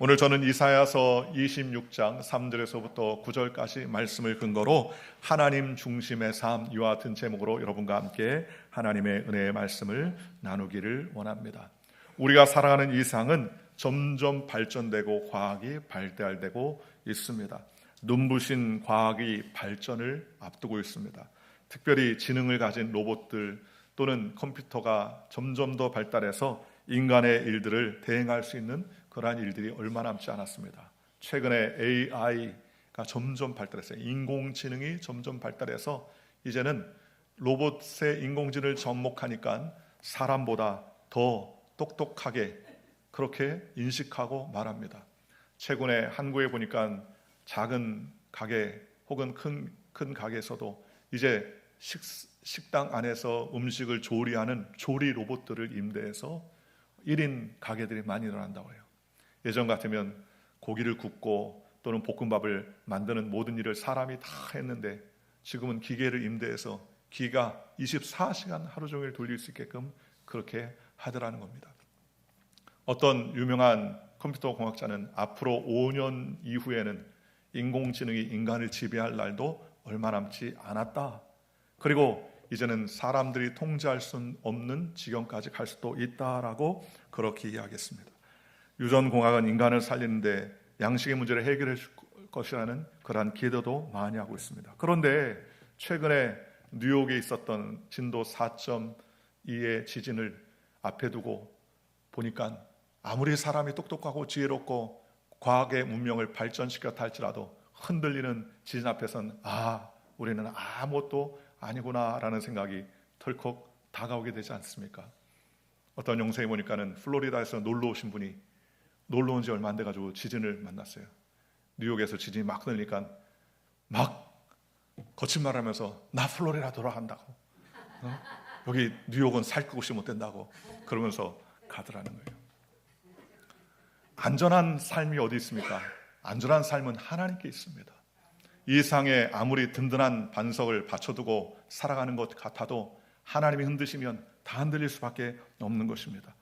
오늘 저는 이사야서 26장 3절에서부터 9절까지 말씀을 근거로 하나님 중심의 삶, 이와 같은 제목으로 여러분과 함께 하나님의 은혜의 말씀을 나누기를 원합니다. 우리가 살아가는 이 세상은 점점 발전되고 과학이 발달되고 있습니다. 눈부신 과학이 발전을 앞두고 있습니다. 특별히 지능을 가진 로봇들 또는 컴퓨터가 점점 더 발달해서 인간의 일들을 대행할 수 있는 그러한 일들이 얼마 남지 않았습니다. 최근에 AI가 점점 발달했어요. 인공지능이 점점 발달해서 이제는 로봇의 인공지능을 접목하니까 사람보다 더 똑똑하게 그렇게 인식하고 말합니다. 최근에 한국에 보니까 작은 가게 혹은 큰 가게에서도 이제 식당 안에서 음식을 조리하는 조리 로봇들을 임대해서 1인 가게들이 많이 일어난다고 해요. 예전 같으면 고기를 굽고 또는 볶음밥을 만드는 모든 일을 사람이 다 했는데 지금은 기계를 임대해서 기가 24시간 하루 종일 돌릴 수 있게끔 그렇게 하더라는 겁니다. 어떤 유명한 컴퓨터 공학자는 앞으로 5년 이후에는 인공지능이 인간을 지배할 날도 얼마 남지 않았다. 그리고 이제는 사람들이 통제할 수 없는 지경까지 갈 수도 있다라고 그렇게 이야기했습니다. 유전공학은 인간을 살리는데 양식의 문제를 해결해 줄 것이라는 그러한 기대도 많이 하고 있습니다. 그런데 최근에 뉴욕에 있었던 진도 4.2의 지진을 앞에 두고 보니까 아무리 사람이 똑똑하고 지혜롭고 과학의 문명을 발전시켰다 할지라도 흔들리는 지진 앞에서는 우리는 아무것도 아니구나라는 생각이 덜컥 다가오게 되지 않습니까? 어떤 영상에 보니까는 플로리다에서 놀러 오신 분이 놀러 온 지 얼마 안 돼가지고 지진을 만났어요. 뉴욕에서 지진이 막 들리니까 막 거짓말하면서 나 플로리다 돌아간다고, 여기 뉴욕은 살 곳이 못 된다고 그러면서 가더라는 거예요. 안전한 삶이 어디 있습니까? 안전한 삶은 하나님께 있습니다. 이 세상에 아무리 든든한 반석을 받쳐두고 살아가는 것 같아도 하나님이 흔드시면 다 흔들릴 수밖에 없는 것입니다.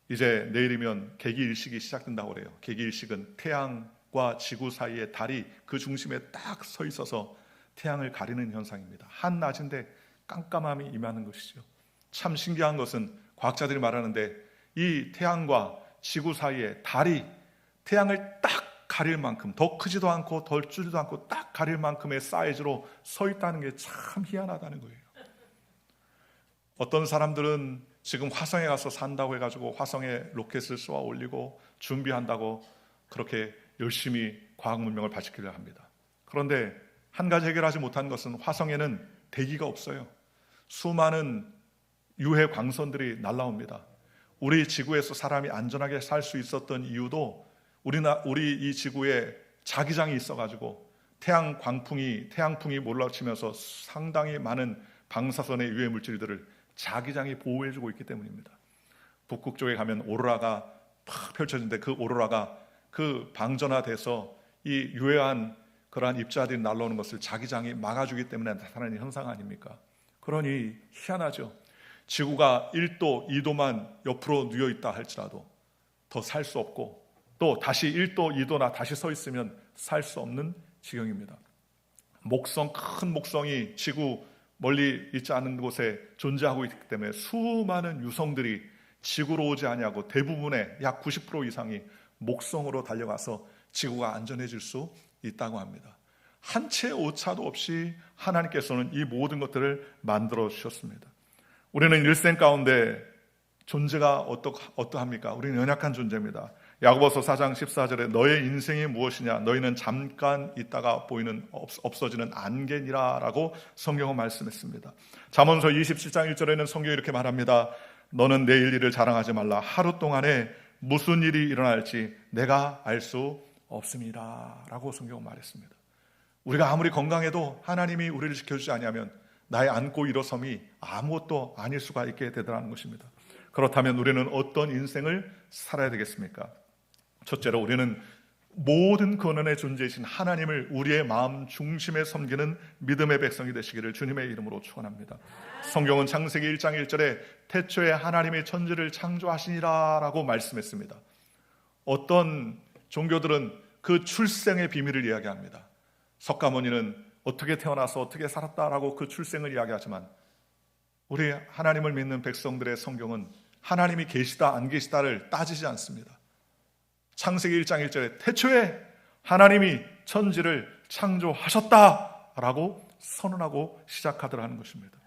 이제 내일이면 개기일식이 시작된다고 그래요. 개기일식은 태양과 지구 사이에 달이 그 중심에 딱 서 있어서 태양을 가리는 현상입니다. 한낮인데 깜깜함이 임하는 것이죠. 참 신기한 것은 과학자들이 말하는데 이 태양과 지구 사이에 달이 태양을 딱 가릴 만큼, 더 크지도 않고 덜 줄지도 않고 딱 가릴 만큼의 사이즈로 서 있다는 게 참 희한하다는 거예요. 어떤 사람들은 지금 화성에 가서 산다고 해가지고 화성에 로켓을 쏘아 올리고 준비한다고 그렇게 열심히 과학 문명을 발전시키려 합니다. 그런데 한 가지 해결하지 못한 것은 화성에는 대기가 없어요. 수많은 유해 광선들이 날아옵니다. 우리 지구에서 사람이 안전하게 살 수 있었던 이유도 우리 이 지구에 자기장이 있어가지고 태양풍이 몰라치면서 상당히 많은 방사선의 유해 물질들을 자기장이 보호해주고 있기 때문입니다. 북극 쪽에 가면 오로라가 팍 펼쳐지는데 그 오로라가 그 방전화돼서 이 유해한 그러한 입자들이 날아오는 것을 자기장이 막아주기 때문에 나타나는 현상 아닙니까? 그러니 희한하죠. 지구가 1도, 2도만 옆으로 누워 있다 할지라도 더 살 수 없고 또 다시 1도, 2도나 다시 서 있으면 살 수 없는 지경입니다. 큰 목성이 지구 멀리 있지 않은 곳에 존재하고 있기 때문에 수많은 유성들이 지구로 오지 아니하고 대부분의 약 90% 이상이 목성으로 달려가서 지구가 안전해질 수 있다고 합니다. 한 채 오차도 없이 하나님께서는 이 모든 것들을 만들어 주셨습니다. 우리는 일생 가운데 존재가 어떠합니까? 우리는 연약한 존재입니다. 야고보서 4장 14절에 너의 인생이 무엇이냐? 너희는 잠깐 있다가 없어지는 안개니라 라고 성경은 말씀했습니다. 잠언서 27장 1절에는 성경이 이렇게 말합니다. 너는 내일 일을 자랑하지 말라. 하루 동안에 무슨 일이 일어날지 내가 알 수 없습니다 라고 성경은 말했습니다. 우리가 아무리 건강해도 하나님이 우리를 지켜주지 아니하면 나의 앉고 일어섬이 아무것도 아닐 수가 있게 되더라는 것입니다. 그렇다면 우리는 어떤 인생을 살아야 되겠습니까? 첫째로 우리는 모든 근원의 존재이신 하나님을 우리의 마음 중심에 섬기는 믿음의 백성이 되시기를 주님의 이름으로 축원합니다. 성경은 창세기 1장 1절에 태초에 하나님이 천지를 창조하시니라 라고 말씀했습니다. 어떤 종교들은 그 출생의 비밀을 이야기합니다. 석가모니는 어떻게 태어나서 어떻게 살았다라고 그 출생을 이야기하지만 우리 하나님을 믿는 백성들의 성경은 하나님이 계시다 안 계시다를 따지지 않습니다. 창세기 1장 1절에 태초에 하나님이 천지를 창조하셨다라고 선언하고 시작하더라는 것입니다.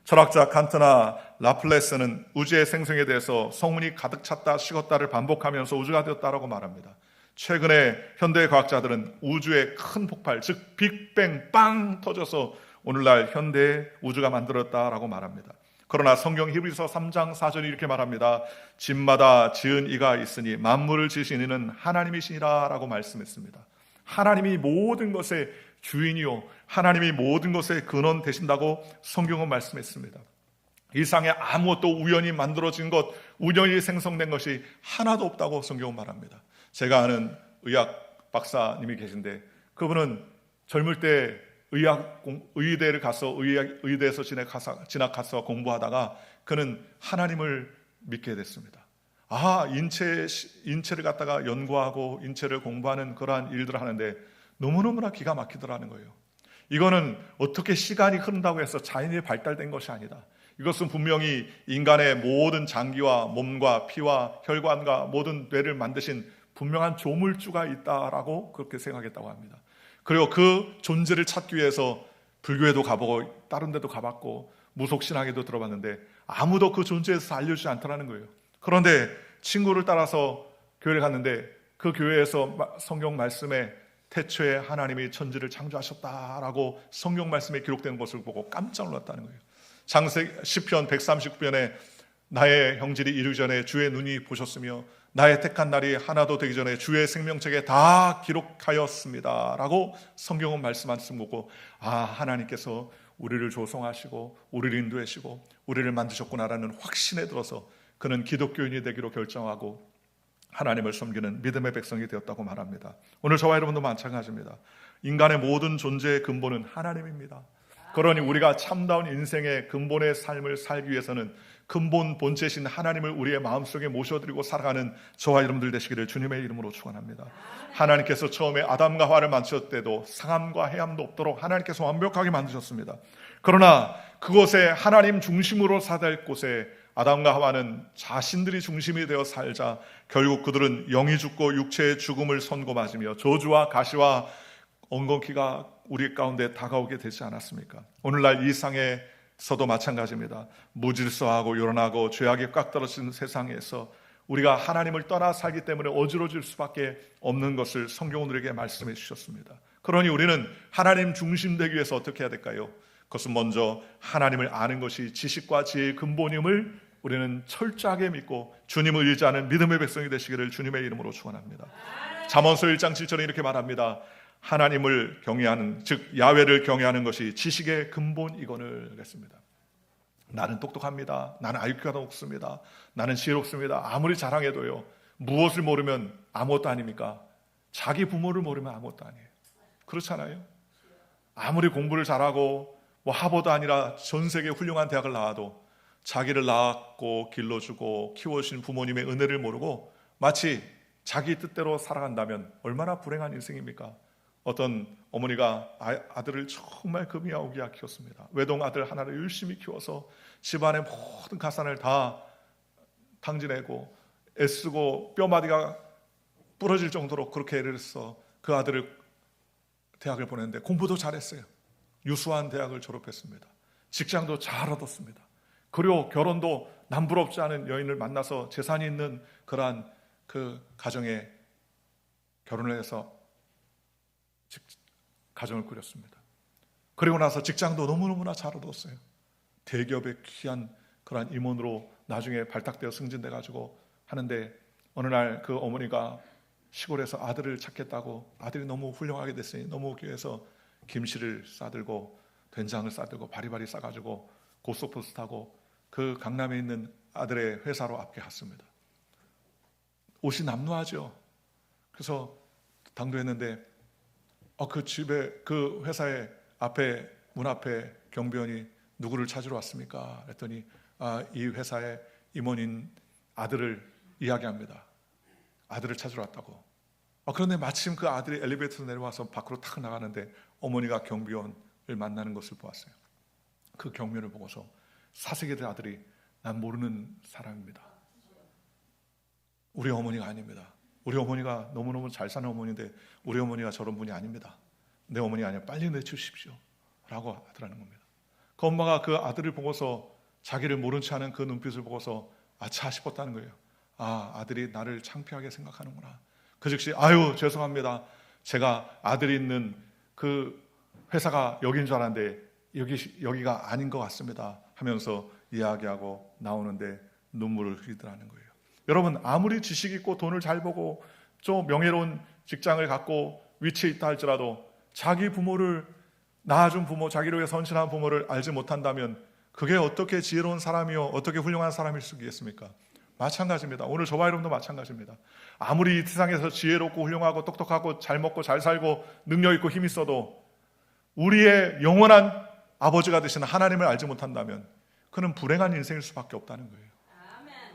철학자 칸트나 라플레스는 우주의 생성에 대해서 성운이 가득 찼다 식었다를 반복하면서 우주가 되었다라고 말합니다. 최근에 현대 과학자들은 우주의 큰 폭발, 즉 빅뱅 빵 터져서 오늘날 현대의 우주가 만들었다라고 말합니다. 그러나 성경 히브리서 3장 4절이 이렇게 말합니다. 집마다 지은 이가 있으니 만물을 지으신 이는 하나님이시니라 라고 말씀했습니다. 하나님이 모든 것의 주인이요 하나님이 모든 것의 근원 되신다고 성경은 말씀했습니다. 이 세상에 아무것도 우연히 만들어진 것, 우연히 생성된 것이 하나도 없다고 성경은 말합니다. 제가 아는 의학 박사님이 계신데 그분은 젊을 때 의대를 가서 의대에서 진학가서 공부하다가 그는 하나님을 믿게 됐습니다. 인체를 갖다가 연구하고 인체를 공부하는 그러한 일들을 하는데 너무너무나 기가 막히더라는 거예요. 이거는 어떻게 시간이 흐른다고 해서 자연이 발달된 것이 아니다. 이것은 분명히 인간의 모든 장기와 몸과 피와 혈관과 모든 뇌를 만드신 분명한 조물주가 있다라고 그렇게 생각했다고 합니다. 그리고 그 존재를 찾기 위해서 불교에도 가보고 다른 데도 가봤고 무속신앙에도 들어봤는데 아무도 그 존재에서 알려주지 않더라는 거예요. 그런데 친구를 따라서 교회를 갔는데 그 교회에서 성경 말씀에 태초에 하나님이 천지를 창조하셨다라고 성경 말씀에 기록된 것을 보고 깜짝 놀랐다는 거예요. 시편 139편에 나의 형질이 이르기 전에 주의 눈이 보셨으며 나의 택한 날이 하나도 되기 전에 주의 생명책에 다 기록하였습니다 라고 성경은 말씀하신 거고 하나님께서 우리를 조성하시고 우리를 인도하시고 우리를 만드셨구나라는 확신에 들어서 그는 기독교인이 되기로 결정하고 하나님을 섬기는 믿음의 백성이 되었다고 말합니다. 오늘 저와 여러분도 마찬가지입니다. 인간의 모든 존재의 근본은 하나님입니다. 그러니 우리가 참다운 인생의 근본의 삶을 살기 위해서는 근본 본체신 하나님을 우리의 마음속에 모셔드리고 살아가는 저와 여러분들 되시기를 주님의 이름으로 축원합니다. 하나님께서 처음에 아담과 하와를 만드셨을 때도 상함과 해함도 없도록 하나님께서 완벽하게 만드셨습니다. 그러나 그곳에 하나님 중심으로 살아갈 곳에 아담과 하와는 자신들이 중심이 되어 살자 결국 그들은 영이 죽고 육체의 죽음을 선고받으며 저주와 가시와 엉겅퀴가 우리 가운데 다가오게 되지 않았습니까? 오늘날 이 세상에서도 마찬가지입니다. 무질서하고 요란하고 죄악이 꽉 떨어진 세상에서 우리가 하나님을 떠나 살기 때문에 어지러질 수밖에 없는 것을 성경은 우리에게 말씀해 주셨습니다. 그러니 우리는 하나님 중심 되기 위해서 어떻게 해야 될까요? 그것은 먼저 하나님을 아는 것이 지식과 지혜의 근본임을 우리는 철저하게 믿고 주님을 의지하는 믿음의 백성이 되시기를 주님의 이름으로 축원합니다. 잠언서 1장 7절에 이렇게 말합니다. 하나님을 경외하는, 즉 야훼를 경외하는 것이 지식의 근본이거늘 했습니다. 나는 똑똑합니다. 나는 IQ가 높습니다. 나는 지혜롭습니다. 아무리 자랑해도요, 무엇을 모르면 아무것도 아닙니까? 자기 부모를 모르면 아무것도 아니에요. 그렇잖아요. 아무리 공부를 잘하고 하버드 아니라 전 세계 훌륭한 대학을 나와도 자기를 낳았고 길러주고 키워주신 부모님의 은혜를 모르고 마치 자기 뜻대로 살아간다면 얼마나 불행한 인생입니까? 어떤 어머니가 아들을 정말 금이야오기야 키웠습니다. 외동 아들 하나를 열심히 키워서 집안의 모든 가산을 다 탕진하고 애쓰고 뼈마디가 부러질 정도로 그렇게 애를 해서 그 아들을 대학을 보냈는데 공부도 잘했어요. 유수한 대학을 졸업했습니다. 직장도 잘 얻었습니다. 그리고 결혼도 남부럽지 않은 여인을 만나서 재산이 있는 그러한 그 가정에 결혼을 해서 가정을 꾸렸습니다. 그리고 나서 직장도 너무너무나 잘 얻었어요. 대기업의 귀한 그러한 임원으로 나중에 발탁되어 승진돼 가지고 하는데 어느 날 그 어머니가 시골에서 아들을 찾겠다고 아들이 너무 훌륭하게 됐으니 너무 귀해서 김치를 싸들고 된장을 싸들고 바리바리 싸가지고 고속버스 타고 그 강남에 있는 아들의 회사로 앞에 갔습니다. 옷이 남루하죠. 그래서 당도했는데 그 집에 그 회사의 앞에 문 앞에 경비원이 누구를 찾으러 왔습니까? 그랬더니 이 회사의 임원인 아들을 이야기합니다. 아들을 찾으러 왔다고. 그런데 마침 그 아들이 엘리베이터에서 내려와서 밖으로 탁 나가는데 어머니가 경비원을 만나는 것을 보았어요. 그 경비원을 보고서 사색의 아들이 난 모르는 사람입니다. 우리 어머니가 아닙니다. 우리 어머니가 너무너무 잘 사는 어머니인데 우리 어머니가 저런 분이 아닙니다. 내 어머니 아니야. 빨리 내주십시오 라고 하더라는 겁니다. 그 엄마가 그 아들을 보고서 자기를 모른 체 하는 그 눈빛을 보고서 아차 싶었다는 거예요. 아들이 나를 창피하게 생각하는구나. 그 즉시 아유 죄송합니다. 제가 아들이 있는 그 회사가 여기인 줄 알았는데 여기가 아닌 것 같습니다 하면서 이야기하고 나오는데 눈물을 흘리더라는 거예요. 여러분, 아무리 지식 있고 돈을 잘 벌고 좀 명예로운 직장을 갖고 위치에 있다 할지라도 자기 부모를 낳아준 부모, 자기를 위해 헌신한 부모를 알지 못한다면 그게 어떻게 지혜로운 사람이요 어떻게 훌륭한 사람일 수 있겠습니까? 마찬가지입니다. 오늘 저와 여러분도 마찬가지입니다. 아무리 이 세상에서 지혜롭고 훌륭하고 똑똑하고 잘 먹고 잘 살고 능력 있고 힘 있어도 우리의 영원한 아버지가 되시는 하나님을 알지 못한다면 그는 불행한 인생일 수밖에 없다는 거예요.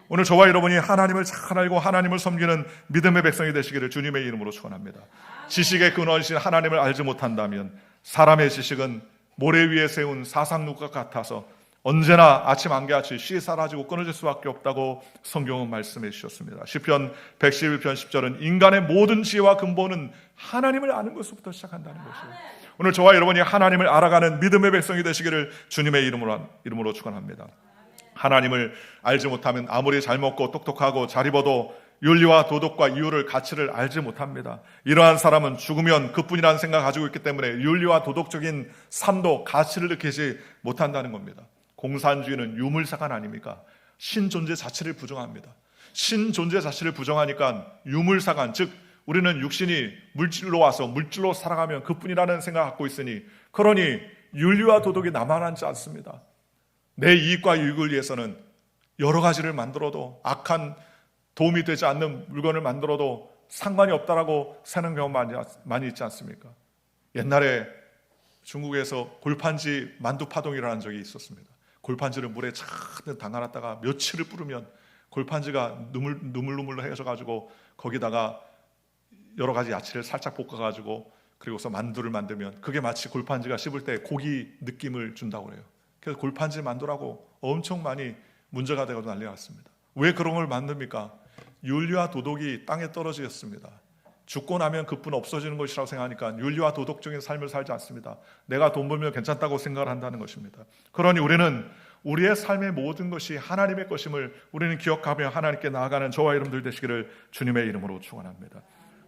오늘 저와 여러분이 하나님을 잘 알고 하나님을 섬기는 믿음의 백성이 되시기를 주님의 이름으로 축원합니다. 지식의 근원이신 하나님을 알지 못한다면 사람의 지식은 모래 위에 세운 사상누과 같아서 언제나 아침 안개같이 쉬 사라지고 끊어질 수밖에 없다고 성경은 말씀해 주셨습니다. 시편 111편 10절은 인간의 모든 지혜와 근본은 하나님을 아는 것부터 시작한다는 것이에요. 오늘 저와 여러분이 하나님을 알아가는 믿음의 백성이 되시기를 주님의 이름으로 축원합니다. 하나님을 알지 못하면 아무리 잘 먹고 똑똑하고 잘 입어도 윤리와 도덕과 이유를 가치를 알지 못합니다. 이러한 사람은 죽으면 그뿐이라는 생각을 가지고 있기 때문에 윤리와 도덕적인 삶도 가치를 느끼지 못한다는 겁니다. 공산주의는 유물사관 아닙니까? 신존재 자체를 부정합니다. 신존재 자체를 부정하니까 유물사관, 즉 우리는 육신이 물질로 와서 물질로 살아가면 그뿐이라는 생각을 갖고 있으니 그러니 윤리와 도덕이 남아나지 않습니다. 내 이익과 유익을 위해서는 여러 가지를 만들어도 악한 도움이 되지 않는 물건을 만들어도 상관이 없다라고 사는 경우가 많이 있지 않습니까? 옛날에 중국에서 골판지 만두파동이라는 적이 있었습니다. 골판지를 물에 차득 담가놨다가 며칠을 뿌르면 골판지가 누물누물해져가지고 거기다가 여러 가지 야채를 살짝 볶아가지고 그리고서 만두를 만들면 그게 마치 골판지가 씹을 때 고기 느낌을 준다고 그래요. 그래서 골판지 만두라고 엄청 많이 문제가 되고 난리가 났습니다. 왜 그런 걸 만듭니까? 윤리와 도덕이 땅에 떨어지겠습니다. 죽고 나면 그뿐 없어지는 것이라고 생각하니까 윤리와 도덕적인 삶을 살지 않습니다. 내가 돈 벌면 괜찮다고 생각을 한다는 것입니다. 그러니 우리는 우리의 삶의 모든 것이 하나님의 것임을 우리는 기억하며 하나님께 나아가는 저와 여러분들 되시기를 주님의 이름으로 축원합니다.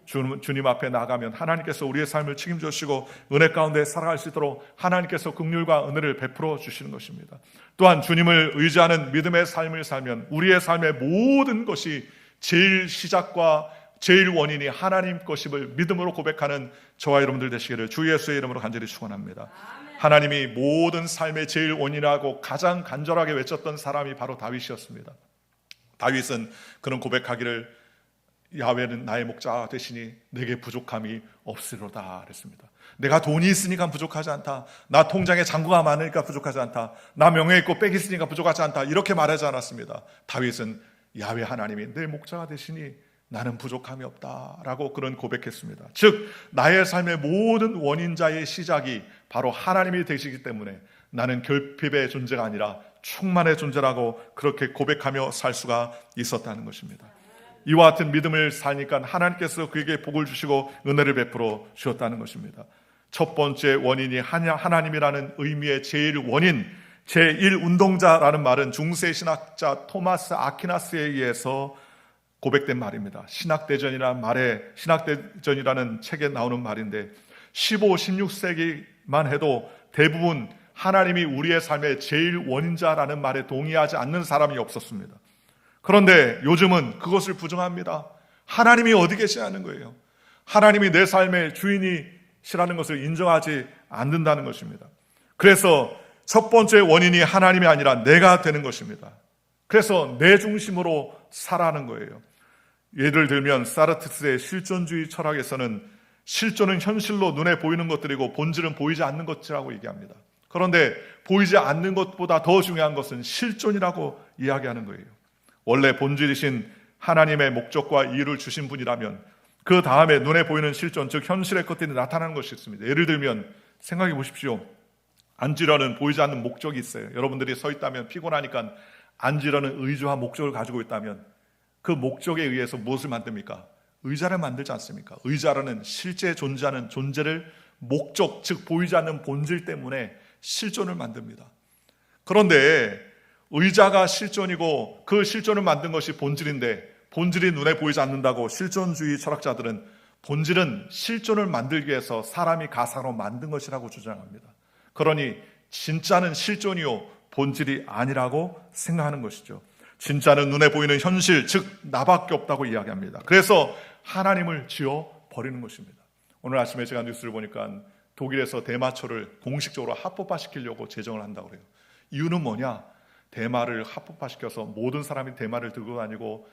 주님 앞에 나가면 하나님께서 우리의 삶을 책임져 주시고 은혜 가운데 살아갈 수 있도록 하나님께서 긍휼과 은혜를 베풀어 주시는 것입니다. 또한 주님을 의지하는 믿음의 삶을 살면 우리의 삶의 모든 것이 제일 시작과 제일 원인이 하나님 것임을 믿음으로 고백하는 저와 여러분들 되시기를 주 예수의 이름으로 간절히 축원합니다. 하나님이 모든 삶의 제일 원인이라고 가장 간절하게 외쳤던 사람이 바로 다윗이었습니다. 다윗은 그런 고백하기를 야훼는 나의 목자 되시니 내게 부족함이 없으로다 그랬습니다. 내가 돈이 있으니까 부족하지 않다. 나 통장에 잔고가 많으니까 부족하지 않다. 나 명예 있고 빽 있으니까 부족하지 않다. 이렇게 말하지 않았습니다. 다윗은 야훼 하나님이 내 목자가 되시니 나는 부족함이 없다라고 그런 고백했습니다. 즉 나의 삶의 모든 원인자의 시작이 바로 하나님이 되시기 때문에 나는 결핍의 존재가 아니라 충만의 존재라고 그렇게 고백하며 살 수가 있었다는 것입니다. 이와 같은 믿음을 사니까 하나님께서 그에게 복을 주시고 은혜를 베풀어 주셨다는 것입니다. 첫 번째 원인이 하나님이라는 의미의 제일 원인, 제1운동자라는 말은 중세 신학자 토마스 아퀴나스에 의해서 고백된 말입니다. 신학대전이라는 책에 나오는 말인데 15, 16세기만 해도 대부분 하나님이 우리의 삶의 제일 원인자라는 말에 동의하지 않는 사람이 없었습니다. 그런데 요즘은 그것을 부정합니다. 하나님이 어디 계시냐는 거예요. 하나님이 내 삶의 주인이시라는 것을 인정하지 않는다는 것입니다. 그래서 첫 번째 원인이 하나님이 아니라 내가 되는 것입니다. 그래서 내 중심으로 살아가는 거예요. 예를 들면 사르트르의 실존주의 철학에서는 실존은 현실로 눈에 보이는 것들이고 본질은 보이지 않는 것이라고 얘기합니다. 그런데 보이지 않는 것보다 더 중요한 것은 실존이라고 이야기하는 거예요. 원래 본질이신 하나님의 목적과 이유를 주신 분이라면 그 다음에 눈에 보이는 실존, 즉 현실의 것들이 나타나는 것이 있습니다. 예를 들면 생각해 보십시오. 앉으려는 보이지 않는 목적이 있어요. 여러분들이 서 있다면 피곤하니까 앉으려는 의지와 목적을 가지고 있다면 그 목적에 의해서 무엇을 만듭니까? 의자를 만들지 않습니까? 의자라는 실제 존재하는 존재를 목적, 즉 보이지 않는 본질 때문에 실존을 만듭니다. 그런데 의자가 실존이고 그 실존을 만든 것이 본질인데 본질이 눈에 보이지 않는다고 실존주의 철학자들은 본질은 실존을 만들기 위해서 사람이 가상으로 만든 것이라고 주장합니다. 그러니 진짜는 실존이요 본질이 아니라고 생각하는 것이죠. 진짜는 눈에 보이는 현실, 즉 나밖에 없다고 이야기합니다. 그래서 하나님을 지어버리는 것입니다. 오늘 아침에 제가 뉴스를 보니까 독일에서 대마초를 공식적으로 합법화시키려고 제정을 한다고 해요. 이유는 뭐냐? 대마를 합법화시켜서 모든 사람이 대마를 들고 다니고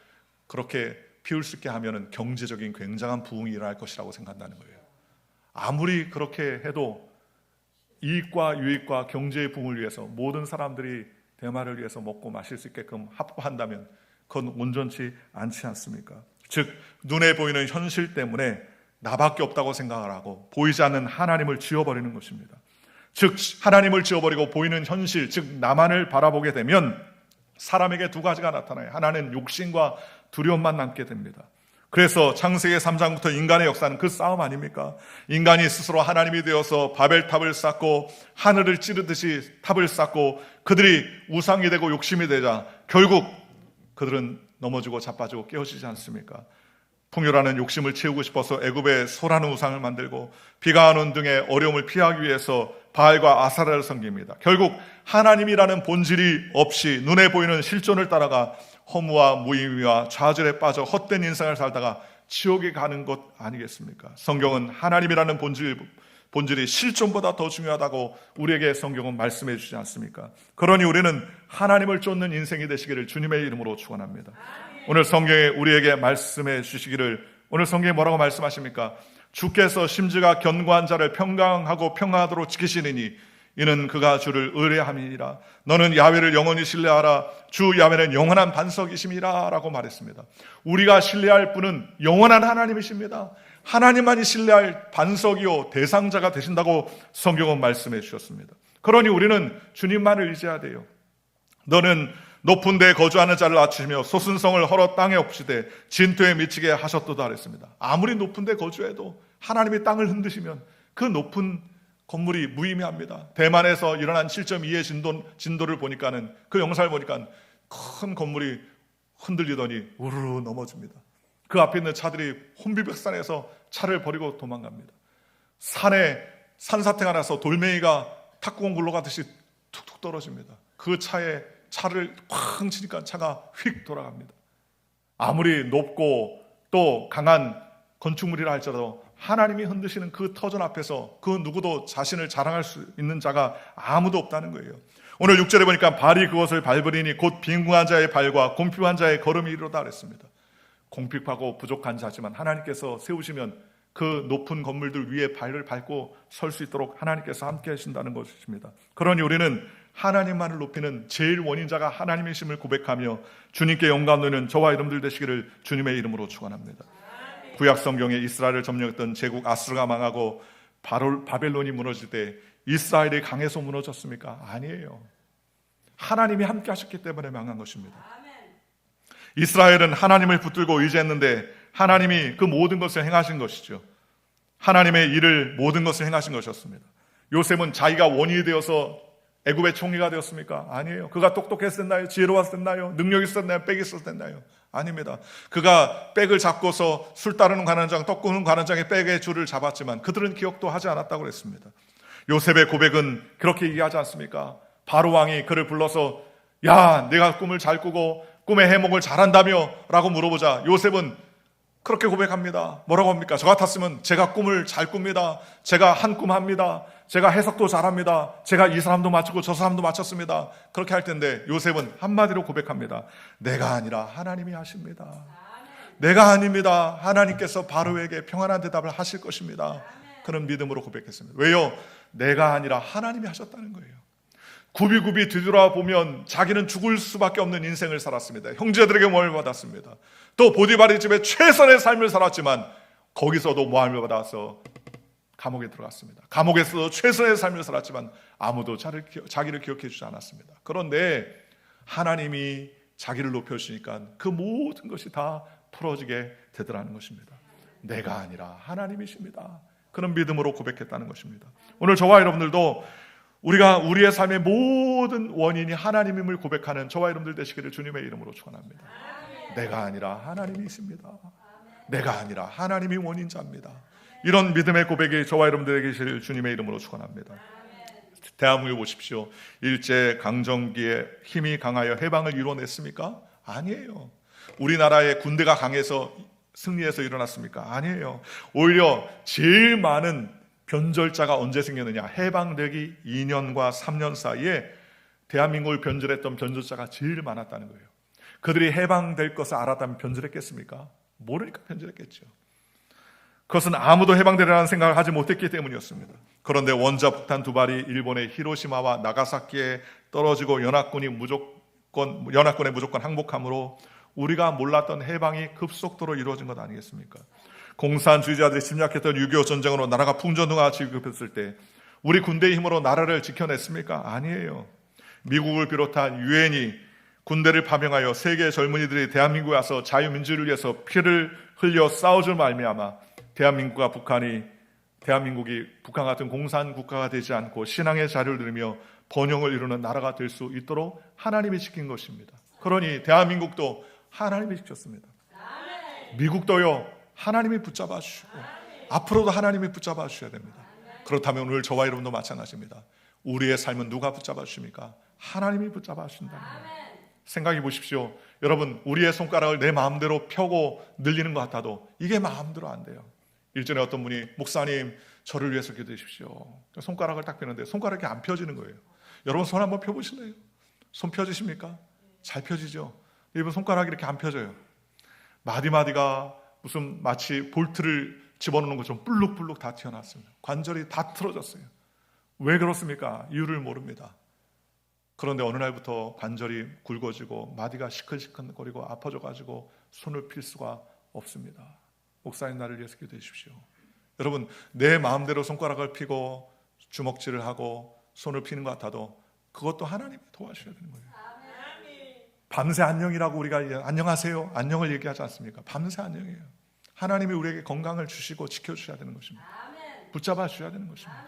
그렇게 피울 수 있게 하면 경제적인 굉장한 부흥이 일어날 것이라고 생각한다는 거예요. 아무리 그렇게 해도 이익과 유익과 경제의 부흥을 위해서 모든 사람들이 대마를 위해서 먹고 마실 수 있게끔 합법화한다면 그건 온전치 않지 않습니까? 즉 눈에 보이는 현실 때문에 나밖에 없다고 생각을 하고 보이지 않는 하나님을 지워버리는 것입니다. 즉 하나님을 지워버리고 보이는 현실, 즉 나만을 바라보게 되면 사람에게 두 가지가 나타나요. 하나는 욕심과 두려움만 남게 됩니다. 그래서 창세기 3장부터 인간의 역사는 그 싸움 아닙니까? 인간이 스스로 하나님이 되어서 바벨탑을 쌓고 하늘을 찌르듯이 탑을 쌓고 그들이 우상이 되고 욕심이 되자 결국 그들은 넘어지고 자빠지고 깨어지지 않습니까? 풍요라는 욕심을 채우고 싶어서 애굽에 소라는 우상을 만들고 비가 안 온 등의 어려움을 피하기 위해서 바알과 아사라를 섬깁니다. 결국 하나님이라는 본질이 없이 눈에 보이는 실존을 따라가 허무와 무의미와 좌절에 빠져 헛된 인생을 살다가 지옥에 가는 것 아니겠습니까? 성경은 하나님이라는 본질이 실존보다 더 중요하다고 우리에게 성경은 말씀해 주지 않습니까? 그러니 우리는 하나님을 쫓는 인생이 되시기를 주님의 이름으로 축원합니다. 오늘 성경에 우리에게 말씀해 주시기를, 오늘 성경에 뭐라고 말씀하십니까? 주께서 심지가 견고한 자를 평강하고 평화하도록 지키시리니 이는 그가 주를 의뢰함이니라. 너는 야훼를 영원히 신뢰하라. 주 야훼는 영원한 반석이심이라 라고 말했습니다. 우리가 신뢰할 분은 영원한 하나님이십니다. 하나님만이 신뢰할 반석이요 대상자가 되신다고 성경은 말씀해 주셨습니다. 그러니 우리는 주님만을 의지해야 돼요. 너는 높은 데에 거주하는 자를 낮추시며 소순성을 헐어 땅에 엎으시되 진토에 미치게 하셨도다 그랬습니다. 아무리 높은 데 거주해도 하나님이 땅을 흔드시면 그 높은 건물이 무의미합니다. 대만에서 일어난 7.2의 진도를 보니까는 그 영상을 보니까 큰 건물이 흔들리더니 우르르 넘어집니다. 그 앞에 있는 차들이 혼비백산해서 차를 버리고 도망갑니다. 산에 산사태가 나서 돌멩이가 탁구공 굴러가듯이 툭툭 떨어집니다. 그 차에 차를 쾅 치니까 차가 휙 돌아갑니다. 아무리 높고 또 강한 건축물이라 할지라도 하나님이 흔드시는 그 터전 앞에서 그 누구도 자신을 자랑할 수 있는 자가 아무도 없다는 거예요. 오늘 6절에 보니까 발이 그것을 밟으리니 곧 빈궁한 자의 발과 공핍한 자의 걸음이 이르다 그랬습니다. 공핍하고 부족한 자지만 하나님께서 세우시면 그 높은 건물들 위에 발을 밟고 설 수 있도록 하나님께서 함께 하신다는 것입니다. 그러니 우리는 하나님만을 높이는 제일 원인자가 하나님이심을 고백하며 주님께 영광 돌리는 저와 여러분들 되시기를 주님의 이름으로 축원합니다. 구약 성경에 이스라엘을 점령했던 제국 아수르가 망하고 바벨론이 무너질 때 이스라엘이 강해서 무너졌습니까? 아니에요. 하나님이 함께 하셨기 때문에 망한 것입니다. 이스라엘은 하나님을 붙들고 의지했는데 하나님이 그 모든 것을 행하신 것이죠. 하나님의 일을 모든 것을 행하신 것이었습니다. 요셉은 자기가 원인이 되어서 애굽의 총리가 되었습니까? 아니에요. 그가 똑똑했었나요? 지혜로웠었나요? 능력이 있었나요? 빽이 있었나요? 아닙니다. 그가 빽을 잡고서 술 따르는 관원장, 떡 구는 관원장의 빽의 줄을 잡았지만 그들은 기억도 하지 않았다고 그랬습니다. 요셉의 고백은 그렇게 얘기하지 않습니까? 바로 왕이 그를 불러서 야, 내가 꿈을 잘 꾸고 꿈의 해몽을 잘한다며? 라고 물어보자 요셉은 그렇게 고백합니다. 뭐라고 합니까? 저 같았으면 제가 꿈을 잘 꿉니다. 제가 한 꿈 합니다. 제가 해석도 잘합니다. 제가 이 사람도 맞추고 저 사람도 맞췄습니다. 그렇게 할 텐데 요셉은 한마디로 고백합니다. 내가 아니라 하나님이 하십니다. 내가 아닙니다. 하나님께서 바로에게 평안한 대답을 하실 것입니다. 그런 믿음으로 고백했습니다. 왜요? 내가 아니라 하나님이 하셨다는 거예요. 굽이굽이 뒤돌아보면 자기는 죽을 수밖에 없는 인생을 살았습니다. 형제들에게 모함을 받았습니다. 또 보디바리 집에 최선의 삶을 살았지만 거기서도 모함을 받아서 감옥에 들어갔습니다. 감옥에서도 최선의 삶을 살았지만 아무도 자기를 기억해 주지 않았습니다. 그런데 하나님이 자기를 높여주시니까 그 모든 것이 다 풀어지게 되더라는 것입니다. 내가 아니라 하나님이십니다. 그런 믿음으로 고백했다는 것입니다. 오늘 저와 여러분들도 우리가 우리의 삶의 모든 원인이 하나님임을 고백하는 저와 여러분들 되시기를 주님의 이름으로 축원합니다. 내가 아니라 하나님이십니다. 내가 아니라 하나님이 원인자입니다. 이런 믿음의 고백이 저와 여러분들에게 계실 주님의 이름으로 축원합니다. 대한민국 보십시오. 일제 강점기에 힘이 강하여 해방을 이뤄냈습니까? 아니에요. 우리나라의 군대가 강해서 승리해서 일어났습니까? 아니에요. 오히려 제일 많은 변절자가 언제 생겼느냐? 해방되기 2년과 3년 사이에 대한민국을 변절했던 변절자가 제일 많았다는 거예요. 그들이 해방될 것을 알았다면 변절했겠습니까? 모르니까 변절했겠죠. 그것은 아무도 해방되리라는 생각을 하지 못했기 때문이었습니다. 그런데 원자 폭탄 두 발이 일본의 히로시마와 나가사키에 떨어지고 연합군의 무조건 항복함으로 우리가 몰랐던 해방이 급속도로 이루어진 것 아니겠습니까? 공산주의자들이 침략했던 6.25 전쟁으로 나라가 풍전등화 지급했을 때 우리 군대의 힘으로 나라를 지켜냈습니까? 아니에요. 미국을 비롯한 유엔이 군대를 파병하여 세계 젊은이들이 대한민국에 와서 자유민주를 위해서 피를 흘려 싸워줄 말미암아 대한민국이 북한 같은 공산 국가가 되지 않고 신앙의 자유를 누리며 번영을 이루는 나라가 될 수 있도록 하나님이 지킨 것입니다. 그러니 대한민국도 하나님이 지켰습니다. 미국도요, 하나님이 붙잡아 주시고 앞으로도 하나님이 붙잡아 주셔야 됩니다. 그렇다면 오늘 저와 여러분도 마찬가지입니다. 우리의 삶은 누가 붙잡아 주십니까? 하나님이 붙잡아 주신다는 거예요. 생각해 보십시오. 여러분, 우리의 손가락을 내 마음대로 펴고 늘리는 것 같아도 이게 마음대로 안 돼요. 일전에 어떤 분이 목사님 저를 위해서 기도해 주십시오. 손가락을 딱 펴는데 손가락이 안 펴지는 거예요. 여러분 손 한번 펴보실래요? 손 펴지십니까? 잘 펴지죠. 이분 손가락이 이렇게 안 펴져요. 마디마디가 무슨 마치 볼트를 집어넣는 것처럼 불룩불룩 다 튀어나왔습니다. 관절이 다 틀어졌어요. 왜 그렇습니까? 이유를 모릅니다. 그런데 어느 날부터 관절이 굵어지고 마디가 시큰시큰거리고 아파져가지고 손을 필 수가 없습니다. 목사님 나를 위해서 기도해 주십시오. 여러분, 내 마음대로 손가락을 펴고 주먹질을 하고 손을 피는 것 같아도 그것도 하나님이 도와주셔야 되는 거예요. 밤새 안녕이라고 우리가 안녕하세요, 안녕을 얘기하지 않습니까? 밤새 안녕이에요. 하나님이 우리에게 건강을 주시고 지켜주셔야 되는 것입니다. 붙잡아 주셔야 되는 것입니다.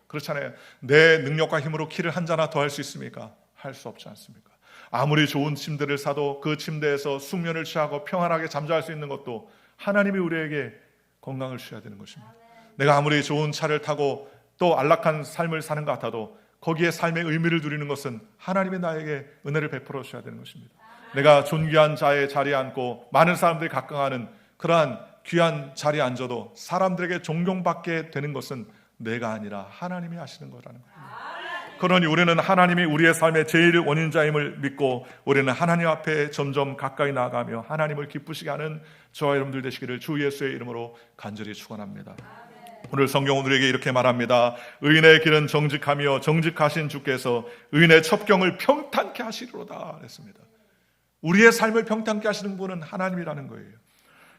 그렇잖아요. 내 능력과 힘으로 키를 한 자나 더 할 수 있습니까? 할 수 없지 않습니까? 아무리 좋은 침대를 사도 그 침대에서 숙면을 취하고 평안하게 잠잘 수 있는 것도 하나님이 우리에게 건강을 주셔야 되는 것입니다. 내가 아무리 좋은 차를 타고 또 안락한 삶을 사는 것 같아도 거기에 삶의 의미를 누리는 것은 하나님이 나에게 은혜를 베풀어 주셔야 되는 것입니다. 내가 존귀한 자의 자리에 앉고 많은 사람들이 각광하는 그러한 귀한 자리에 앉아도 사람들에게 존경받게 되는 것은 내가 아니라 하나님이 하시는 거라는 거예요. 그러니 우리는 하나님이 우리의 삶의 제일 원인자임을 믿고 우리는 하나님 앞에 점점 가까이 나아가며 하나님을 기쁘시게 하는 저와 여러분들 되시기를 주 예수의 이름으로 간절히 축원합니다. 오늘 성경은 우리에게 이렇게 말합니다. 의인의 길은 정직하며 정직하신 주께서 의인의 첩경을 평탄케 하시리로다 그랬습니다. 우리의 삶을 평탄케 하시는 분은 하나님이라는 거예요.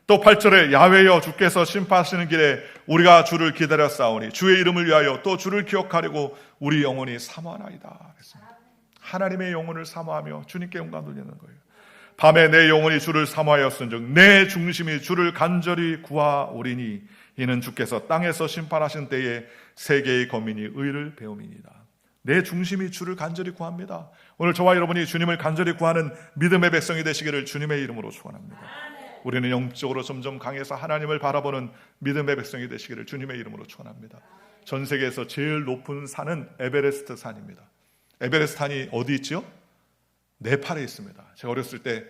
또 8절에 야훼여 주께서 심판하시는 길에 우리가 주를 기다려 싸우니 주의 이름을 위하여 또 주를 기억하려고 우리 영혼이 사모하나이다 그랬습니다. 하나님의 영혼을 사모하며 주님께 영광 돌리는 거예요. 밤에 내 영혼이 주를 사모하였은즉 내 중심이 주를 간절히 구하오리니 이는 주께서 땅에서 심판하신 때에 세계의 거민이 의를 배움이니이다. 내 중심이 주를 간절히 구합니다. 오늘 저와 여러분이 주님을 간절히 구하는 믿음의 백성이 되시기를 주님의 이름으로 축원합니다. 우리는 영적으로 점점 강해서 하나님을 바라보는 믿음의 백성이 되시기를 주님의 이름으로 축원합니다. 전 세계에서 제일 높은 산은 에베레스트 산입니다. 에베레스트 산이 어디 있죠? 네팔에 있습니다. 제가 어렸을 때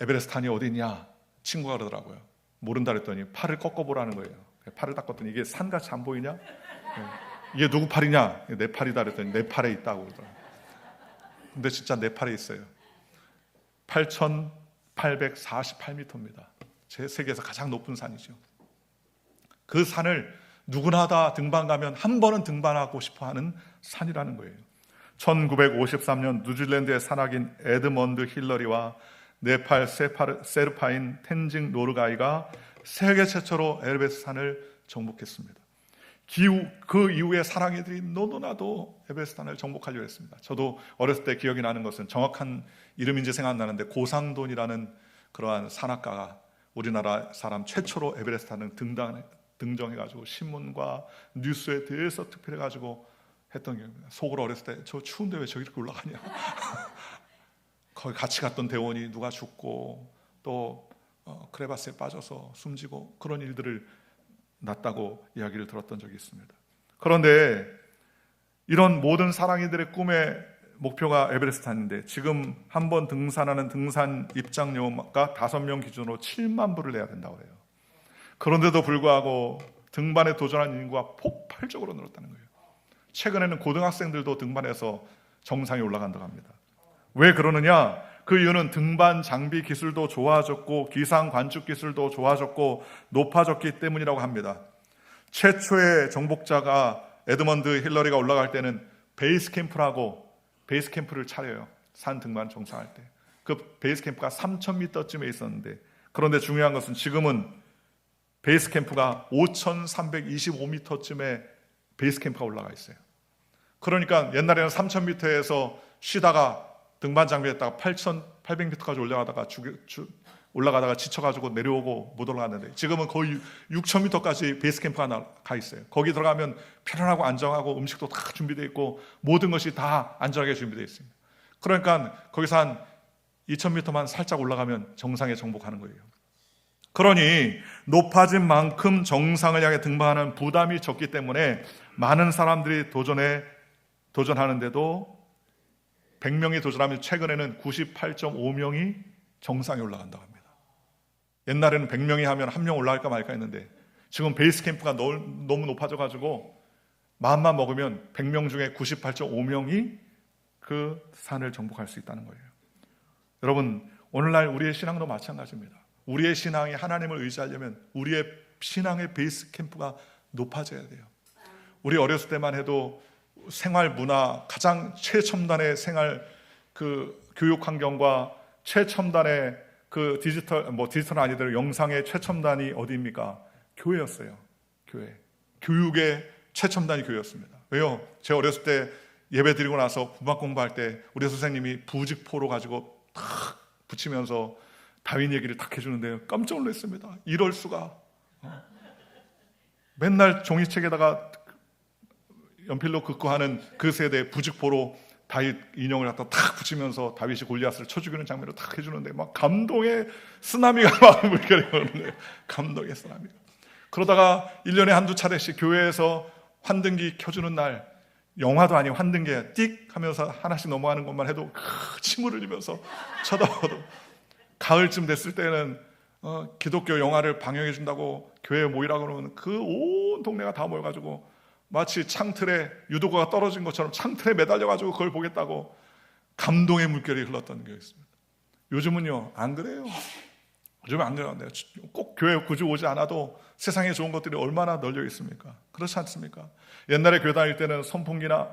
에베레스트 산이 어디 있냐 친구가 그러더라고요. 모른다 그랬더니 팔을 꺾어보라는 거예요. 팔을 딱 꺾었더니 이게 산같이 안 보이냐? 이게 누구 팔이냐? 내 팔이다 그랬더니 네팔에 있다고 그러더라고요. 근데 진짜 네팔에 있어요. 8,848m입니다. 제 세계에서 가장 높은 산이죠. 그 산을 누구나 다 등반 가면 한 번은 등반하고 싶어하는 산이라는 거예요. 1953년 뉴질랜드의 산악인 에드먼드 힐러리와 네팔 세르파인 텐징 노르가이가 세계 최초로 에베레스트 산을 정복했습니다. 그 이후에 사랑이들이 너도나도 에베레스트 산을 정복하려고 했습니다. 저도 어렸을 때 기억이 나는 것은 정확한 이름인지 생각나는데 고상돈이라는 그러한 산악가가 우리나라 사람 최초로 에베레스트 산을 등정해가지고 신문과 뉴스에 대해서 특별해가지고 했던 기억입니다. 속으로 어렸을 때 저 추운데 왜 저기 이렇게 올라가냐. 거기 같이 갔던 대원이 누가 죽고 또 크레바스에 빠져서 숨지고 그런 일들을 났다고 이야기를 들었던 적이 있습니다. 그런데 이런 모든 사랑이들의 꿈의 목표가 에베레스트 산인데 지금 한번 등산하는 등산 입장료가 5명 기준으로 7만 불을 내야 된다고 해요. 그런데도 불구하고 등반에 도전한 인구가 폭발적으로 늘었다는 거예요. 최근에는 고등학생들도 등반해서 정상에 올라간다고 합니다. 왜 그러느냐? 그 이유는 등반 장비 기술도 좋아졌고 기상 관측 기술도 좋아졌고 높아졌기 때문이라고 합니다. 최초의 정복자가 에드먼드 힐러리가 올라갈 때는 베이스 캠프라고 베이스 캠프를 차려요. 산 등반 정상할 때. 그 베이스 캠프가 3,000m쯤에 있었는데 그런데 중요한 것은 지금은 베이스 캠프가 5,325m쯤에 베이스 캠프가 올라가 있어요. 그러니까 옛날에는 3,000m에서 쉬다가 등반 장비에다가 8,800m까지 올라가다가 지쳐가지고 내려오고 못 올라갔는데 지금은 거의 6,000m까지 베이스 캠프가 가 있어요. 거기 들어가면 편안하고 안정하고 음식도 다 준비되어 있고 모든 것이 다 안전하게 준비되어 있습니다. 그러니까 거기서 한 2,000m만 살짝 올라가면 정상에 정복하는 거예요. 그러니 높아진 만큼 정상을 향해 등반하는 부담이 적기 때문에 많은 사람들이 도전하는데도 100명이 도전하면 최근에는 98.5명이 정상에 올라간다고 합니다. 옛날에는 100명이 하면 1명 올라갈까 말까 했는데 지금 베이스 캠프가 너무 높아져가지고 마음만 먹으면 100명 중에 98.5명이 그 산을 정복할 수 있다는 거예요. 여러분, 오늘날 우리의 신앙도 마찬가지입니다. 우리의 신앙이 하나님을 의지하려면 우리의 신앙의 베이스 캠프가 높아져야 돼요. 우리 어렸을 때만 해도 생활 문화, 가장 최첨단의 생활 교육 환경과 최첨단의 디지털은 아니더라도 영상의 최첨단이 어디입니까? 교회였어요. 교육의 최첨단이 교회였습니다. 왜요? 제가 어렸을 때 예배 드리고 나서 구막 공부할 때 우리 선생님이 부직포로 가지고 탁 붙이면서 다윈 얘기를 탁 해주는데요. 깜짝 놀랐습니다. 이럴 수가. 맨날 종이책에다가 연필로 긋고 하는 그 세대의 부직포로 다윗 인형을 갖다 탁 붙이면서 다윗이 골리앗을 쳐 죽이는 장면을 탁 해주는데 막 감동의 쓰나미가 막 물결이 오는데 감동의 쓰나미가. 그러다가 1년에 한두 차례씩 교회에서 환등기 켜주는 날, 영화도 아니고 환등기에 띡 하면서 하나씩 넘어가는 것만 해도 침을 흘리면서 쳐다봐도 가을쯤 됐을 때는 기독교 영화를 방영해 준다고 교회에 모이라고 그러면 그 온 동네가 다 모여가지고 마치 창틀에 유도가가 떨어진 것처럼 창틀에 매달려가지고 그걸 보겠다고 감동의 물결이 흘렀던 게 있습니다. 요즘은요 안 그래요. 요즘은 안 그래요. 꼭 교회 굳이 오지 않아도 세상에 좋은 것들이 얼마나 널려 있습니까? 그렇지 않습니까? 옛날에 교회 다닐 때는 선풍기나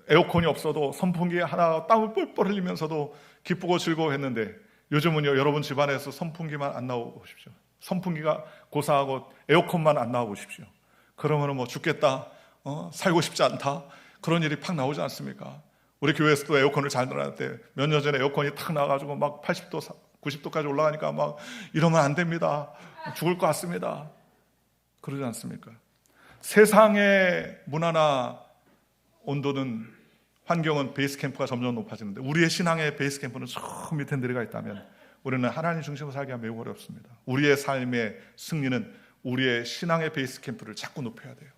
에어컨이 없어도 선풍기 하나 땀을 뻘뻘 흘리면서도 기쁘고 즐거워했는데 요즘은요 여러분 집안에서 선풍기만 안 나오십시오. 선풍기가 고사하고 에어컨만 안 나와보십시오. 그러면 죽겠다, 살고 싶지 않다, 그런 일이 팍 나오지 않습니까? 우리 교회에서도 에어컨을 잘 넣어놨는데 몇 년 전에 에어컨이 탁 나와가지고 막 80도, 90도까지 올라가니까 막 이러면 안 됩니다. 죽을 것 같습니다. 그러지 않습니까? 세상의 문화나 온도는 환경은 베이스 캠프가 점점 높아지는데 우리의 신앙의 베이스 캠프는 저 밑에 내려가 있다면 우리는 하나님 중심으로 살기가 매우 어렵습니다. 우리의 삶의 승리는 우리의 신앙의 베이스 캠프를 자꾸 높여야 돼요.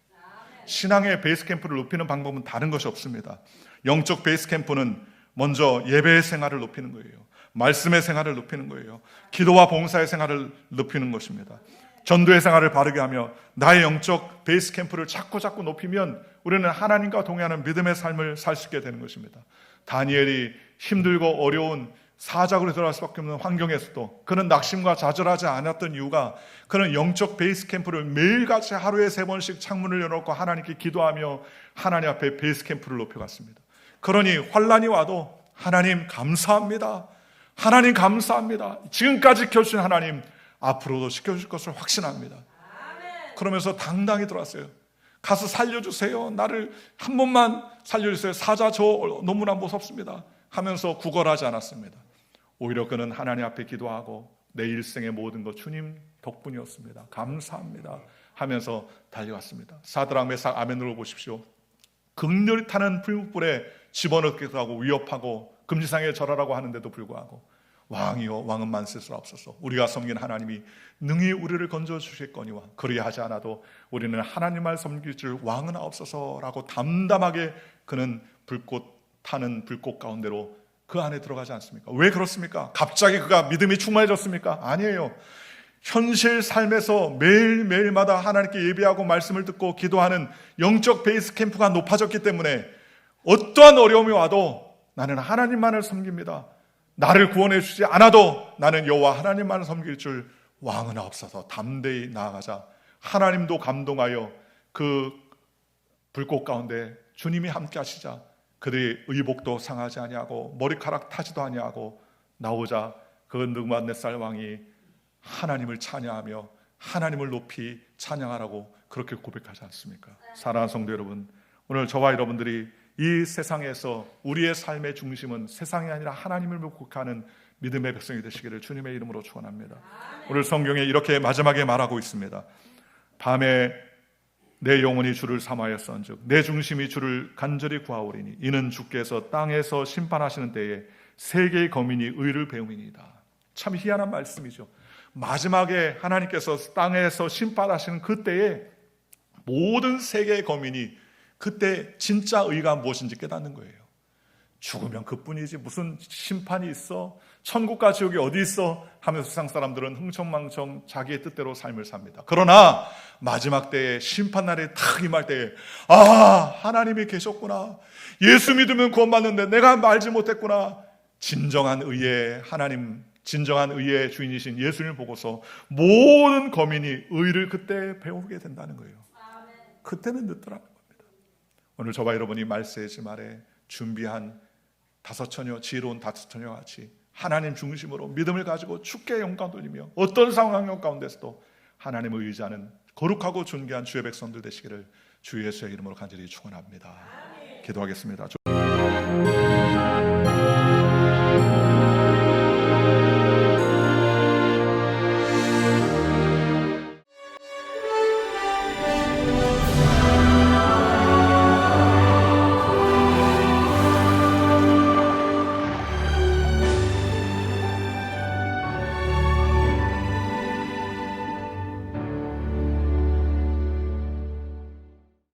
신앙의 베이스 캠프를 높이는 방법은 다른 것이 없습니다. 영적 베이스 캠프는 먼저 예배의 생활을 높이는 거예요. 말씀의 생활을 높이는 거예요. 기도와 봉사의 생활을 높이는 것입니다. 전도의 생활을 바르게 하며 나의 영적 베이스 캠프를 자꾸 높이면 우리는 하나님과 동행하는 믿음의 삶을 살 수 있게 되는 것입니다. 다니엘이 힘들고 어려운 사자굴에 들어갈 수밖에 없는 환경에서도 그는 낙심과 좌절하지 않았던 이유가 그는 영적 베이스 캠프를 매일같이 하루에 3번씩 창문을 열어놓고 하나님께 기도하며 하나님 앞에 베이스 캠프를 높여갔습니다. 그러니 환난이 와도 하나님 감사합니다. 하나님 감사합니다. 지금까지 켜주신 하나님, 앞으로도 지켜줄 것을 확신합니다. 그러면서 당당히 들어왔어요. 가서 살려주세요. 나를 한 번만 살려주세요. 사자 저 너무나 무섭습니다 하면서 구걸하지 않았습니다. 오히려 그는 하나님 앞에 기도하고 내 일생의 모든 것 주님 덕분이었습니다. 감사합니다 하면서 달려왔습니다. 사드락 메삭 아벤노를 보십시오. 극렬히 타는 불불에 집어넣기도 하고 위협하고 금지상에 절하라고 하는데도 불구하고 왕이여 왕은 만세스럽소서 우리가 섬긴 하나님이 능히 우리를 건져주시겠거니와 그리하지 않아도 우리는 하나님을 섬길 줄 왕은 없어서라고 담담하게 그는 불꽃 타는 불꽃 가운데로 그 안에 들어가지 않습니까? 왜 그렇습니까? 갑자기 그가 믿음이 충만해졌습니까? 아니에요. 현실 삶에서 매일매일마다 하나님께 예배하고 말씀을 듣고 기도하는 영적 베이스 캠프가 높아졌기 때문에 어떠한 어려움이 와도 나는 하나님만을 섬깁니다. 나를 구원해 주지 않아도 나는 여호와 하나님만을 섬길 줄 왕은 없어서 담대히 나아가자. 하나님도 감동하여 그 불꽃 가운데 주님이 함께 하시자. 그들의 의복도 상하지 아니하고 머리카락 타지도 아니하고 나오자 그 느부갓네살 왕이 하나님을 찬양하며 하나님을 높이 찬양하라고 그렇게 고백하지 않습니까? 사랑하는 성도 여러분, 오늘 저와 여러분들이 이 세상에서 우리의 삶의 중심은 세상이 아니라 하나님을 묵묵하는 믿음의 백성이 되시기를 주님의 이름으로 축원합니다. 오늘 성경에 이렇게 마지막에 말하고 있습니다. 밤에 내 영혼이 주를 삼하였은즉 내 중심이 주를 간절히 구하오리니 이는 주께서 땅에서 심판하시는 때에 세계의 거민이 의를 배움이니이다. 참 희한한 말씀이죠. 마지막에 하나님께서 땅에서 심판하시는 그때에 모든 세계의 거민이 그때 진짜 의가 무엇인지 깨닫는 거예요. 죽으면 그뿐이지 무슨 심판이 있어? 천국과 지옥이 어디 있어? 하면서 세상 사람들은 흥청망청 자기의 뜻대로 삶을 삽니다. 그러나 마지막 때에 심판날에 탁 임할 때에 하나님이 계셨구나. 예수 믿으면 구원받는데 내가 알지 못했구나. 진정한 의의 하나님, 진정한 의의 주인이신 예수님을 보고서 모든 거민이 의를 그때 배우게 된다는 거예요. 그때는 늦더라고요. 오늘 저와 여러분이 말세지 말에 준비한 다섯 처녀, 지혜로운 다섯 처녀 같이 하나님 중심으로 믿음을 가지고 주께 영광 돌리며 어떤 상황 가운데서도 하나님을 의지하는 거룩하고 존귀한 주의 백성들 되시기를 주 예수의 이름으로 간절히 축원합니다. 기도하겠습니다.